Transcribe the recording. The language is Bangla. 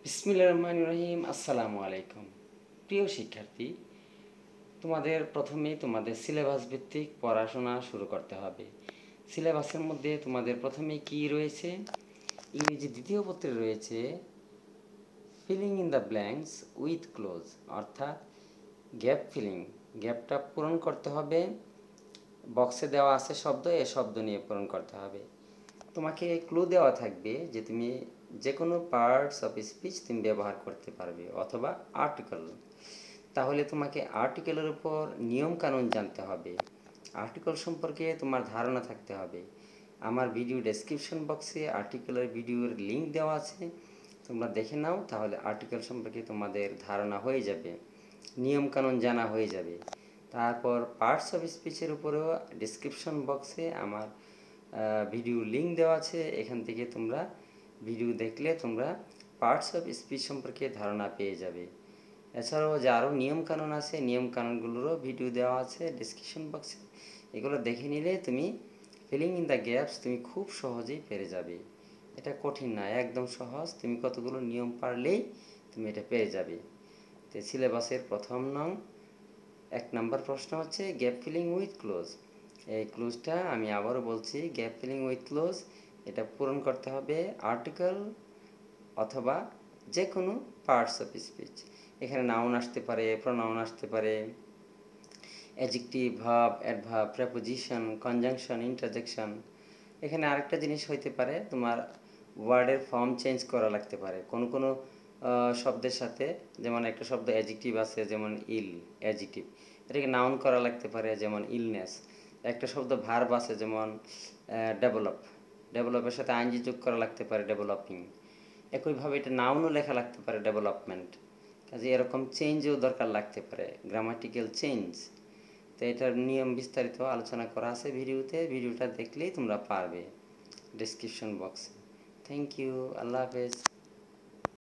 বিসমিল্লাহির রহমানির রহিম। আসসালামু আলাইকুম। প্রিয় শিক্ষার্থী, তোমাদের প্রথমেই তোমাদের সিলেবাস ভিত্তিক পড়াশোনা শুরু করতে হবে। সিলেবাসের মধ্যে তোমাদের প্রথমেই কি রয়েছে? ইংরেজি দ্বিতীয় পত্রে রয়েছে filling in the blanks with cloze, অর্থাৎ গ্যাপ ফিলিং। গ্যাপটা পূরণ করতে হবে। বক্সে দেওয়া আছে শব্দ, এ শব্দ নিয়ে পূরণ করতে হবে। তোমাকে ক্লু দেওয়া থাকবে যে তুমি যে কোনো পার্টস অফ স্পিচ তুমি ব্যবহার করতে পারবে অথবা আর্টিকেল। তাহলে তোমাকে আর্টিকেলের উপর নিয়ম কানুন জানতে হবে। আর্টিকেল সম্পর্কে তোমার ধারণা থাকতে হবে। আমার ভিডিও ডেসক্রিপশন বক্সে আর্টিকেলের ভিডিওর লিঙ্ক দেওয়া আছে, তোমরা দেখে নাও, তাহলে আর্টিকেল সম্পর্কে তোমাদের ধারণা হয়ে যাবে, নিয়ম কানুন জানা হয়ে যাবে। তারপর পার্টস অফ স্পিচের উপরেও ডেসক্রিপশন বক্সে আমার ভিডিও লিঙ্ক দেওয়া আছে, এখান থেকে তোমরা ভিডিও দেখলে তোমরা পার্টস অফ স্পিচ সম্পর্কে ধারণা পেয়ে যাবে। এছাড়াও যে আরও নিয়মকানুন আছে, নিয়মকানুনগুলোরও ভিডিও দেওয়া আছে ডেসক্রিপশন বক্সে, এগুলো দেখে নিলে তুমি ফিলিং ইন দ্য গ্যাপস তুমি খুব সহজেই পেরে যাবে। এটা কঠিন না, একদম সহজ। তুমি কতগুলো নিয়ম পারলেই তুমি এটা পেরে যাবে। তো সিলেবাসের প্রথম 1 নম্বর প্রশ্ন হচ্ছে গ্যাপ ফিলিং উইথ ক্লোজ। এই ক্লোজটা আমি আবারও বলছি, গ্যাপ ফিলিং উইথ ক্লোজ, এটা পূরণ করতে হবে আর্টিকেল অথবা যে কোনো পার্টস অফ স্পিচ। এখানে নাউন আসতে পারে, প্রোনাউন আসতে পারে, adjective, verb, adverb, preposition, conjunction, interjection. এখানে আরেকটা জিনিস হইতে পারে, তোমার ওয়ার্ডের ফর্ম চেঞ্জ করা লাগতে পারে কোনো কোনো শব্দের সাথে। যেমন একটা শব্দ অ্যাডজেক্টিভ আছে, যেমন ইল, অ্যাডজেক্টিভ, এটাকে নাউন করা লাগতে পারে, যেমন ইলনেস। একটা শব্দ ভার্ব আছে, যেমন ডেভেলপ, ডেভেলপের সাথে আইনজি যোগ করা লাগতে পারে, ডেভেলপিং। একইভাবে এটা নাউনও লেখা লাগতে পারে, ডেভেলপমেন্ট। কাজে এরকম চেঞ্জও দরকার লাগতে পারে, গ্রামাটিক্যাল চেঞ্জ। তো এটার নিয়ম বিস্তারিত আলোচনা করা আছে ভিডিওতে, ভিডিওটা দেখলেই তোমরা পারবে ডেসক্রিপশন বক্সে। থ্যাংক ইউ, আল্লাহ হাফেজ।